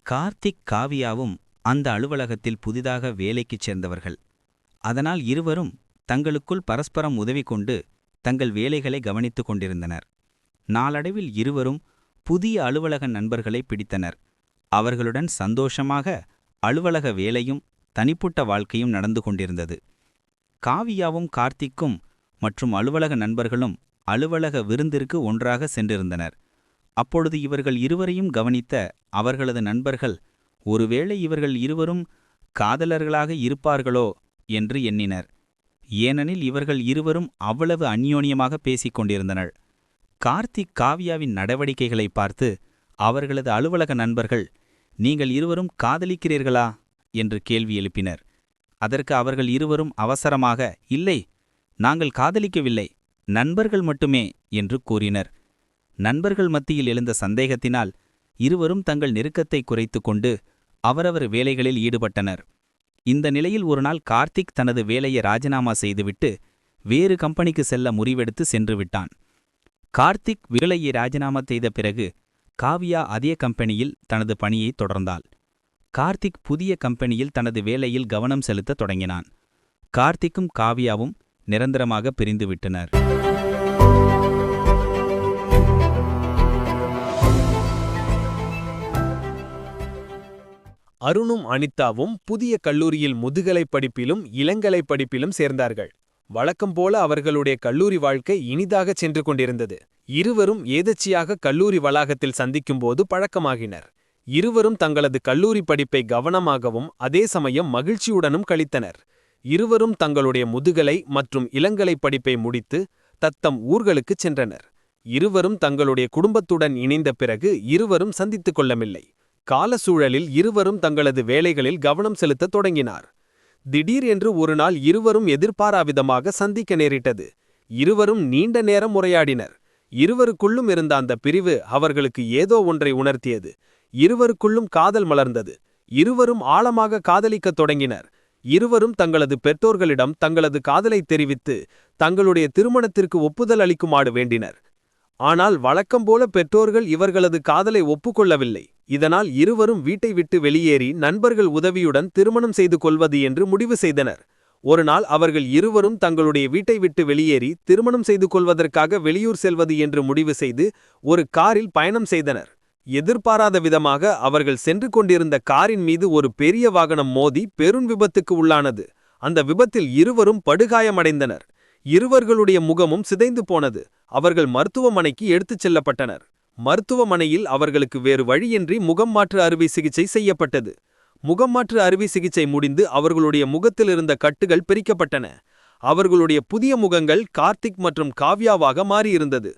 கார்த்திக் காவியாவும் அந்த அலுவலகத்தில் புதிதாக வேலைக்குச் சேர்ந்தவர்கள். அதனால் இருவரும் தங்களுக்குள் பரஸ்பரம் உதவி கொண்டு தங்கள் வேலைகளை கவனித்துக் கொண்டிருந்தனர். நாளடைவில் இருவரும் புதிய அலுவலக நண்பர்களை பிடித்தனர். அவர்களுடன் சந்தோஷமாக அலுவலக வேலையும் தனிப்பட்ட வாழ்க்கையும் நடந்து கொண்டிருந்தது. காவியாவும் கார்த்திக்கும் மற்றும் அலுவலக நண்பர்களும் அலுவலக விருந்திற்கு ஒன்றாக சென்றிருந்தனர். அப்பொழுது இவர்கள் இருவரையும் கவனித்த அவர்களது நண்பர்கள் ஒருவேளை இவர்கள் இருவரும் காதலர்களாக இருப்பார்களோ என்று எண்ணினர். ஏனெனில் இவர்கள் இருவரும் அவ்வளவு அந்யோன்யமாக பேசிக் கொண்டிருந்தனர். கார்த்திக் காவியாவின் நடவடிக்கைகளை பார்த்து அவர்களது அலுவலக நண்பர்கள், நீங்கள் இருவரும் காதலிக்கிறீர்களா என்று கேள்வி எழுப்பினர். அதற்கு அவர்கள் இருவரும் அவசரமாக, இல்லை, நாங்கள் காதலிக்கவில்லை, நண்பர்கள் மட்டுமே என்று கூறினர். நண்பர்கள் மத்தியில் எழுந்த சந்தேகத்தினால் இருவரும் தங்கள் நெருக்கத்தை குறைத்து கொண்டு அவரவர் வேலைகளில் ஈடுபட்டனர். இந்த நிலையில் ஒருநாள் கார்த்திக் தனது வேலையை ராஜினாமா செய்துவிட்டு வேறு கம்பெனிக்கு செல்ல முடிவெடுத்து சென்று விட்டான். கார்த்திக் வேலையை ராஜினாமா செய்த பிறகு காவியா அதே கம்பெனியில் தனது பணியை தொடர்ந்தாள். கார்த்திக் புதிய கம்பெனியில் தனது வேலையில் கவனம் செலுத்த தொடங்கினான். கார்த்திக்கும் காவியாவும் நிரந்தரமாக பிரிந்துவிட்டனர். அருணும் அனிதாவும் புதிய கல்லூரியில் முதுகலை படிப்பிலும் இளங்கலை படிப்பிலும் சேர்ந்தார்கள். வழக்கம்போல அவர்களுடைய கல்லூரி வாழ்க்கை இனிதாகச் சென்று கொண்டிருந்தது. இருவரும் ஏதச்சியாக கல்லூரி வளாகத்தில் சந்திக்கும்போது பழக்கமாகினர். இருவரும் தங்களது கல்லூரி படிப்பை கவனமாகவும் அதே சமயம் மகிழ்ச்சியுடனும் கழித்தனர். இருவரும் தங்களுடைய முதுகலை மற்றும் இளங்கலை படிப்பை முடித்து தத்தம் ஊர்களுக்குச் சென்றனர். இருவரும் தங்களுடைய குடும்பத்துடன் இணைந்த பிறகு இருவரும் சந்தித்துக் கொள்ளவில்லை. கால சூழலில் இருவரும் தங்களது வேலைகளில் கவனம் செலுத்தத் தொடங்கினார். திடீர் என்று ஒருநாள் இருவரும் எதிர்பாராவிதமாக சந்திக்க நேரிட்டது. இருவரும் நீண்ட நேரம் உரையாடினர். இருவருக்குள்ளும் இருந்த அந்த பிரிவு அவர்களுக்கு ஏதோ ஒன்றை உணர்த்தியது. இருவருக்குள்ளும் காதல் மலர்ந்தது. இருவரும் ஆழமாக காதலிக்கத் தொடங்கினர். இருவரும் தங்களது பெற்றோர்களிடம் தங்களது காதலை தெரிவித்து தங்களுடைய திருமணத்திற்கு ஒப்புதல் அளிக்குமாறு வேண்டினர். ஆனால் வழக்கம்போல பெற்றோர்கள் இவர்களது காதலை ஒப்புக்கொள்ளவில்லை. இதனால் இருவரும் வீட்டை விட்டு வெளியேறி நண்பர்கள் உதவியுடன் திருமணம் செய்து கொள்வது என்று முடிவு செய்தனர். ஒருநாள் அவர்கள் இருவரும் தங்களுடைய வீட்டை விட்டு வெளியேறி திருமணம் செய்து கொள்வதற்காக வெளியூர் செல்வது என்று முடிவு செய்து ஒரு காரில் பயணம் செய்தனர். எதிர்பாராத விதமாக அவர்கள் சென்று கொண்டிருந்த காரின் மீது ஒரு பெரிய வாகனம் மோதி பெரும் விபத்துக்கு உள்ளானது. அந்த விபத்தில் இருவரும் படுகாயமடைந்தனர். இருவர்களுடைய முகமும் சிதைந்து போனது. அவர்கள் மருத்துவமனைக்கு எடுத்துச் செல்லப்பட்டனர். மருத்துவமனையில் அவர்களுக்கு வேறு வழியின்றி முகம் மாற்று அறுவை சிகிச்சை செய்யப்பட்டது. முகம் மாற்று அறுவை சிகிச்சை முடிந்து அவர்களுடைய முகத்தில் இருந்த கட்டுகள் பிரிக்கப்பட்டன. அவர்களுடைய புதிய முகங்கள் கார்த்திக் மற்றும் காவ்யாவாக மாறியிருந்தது.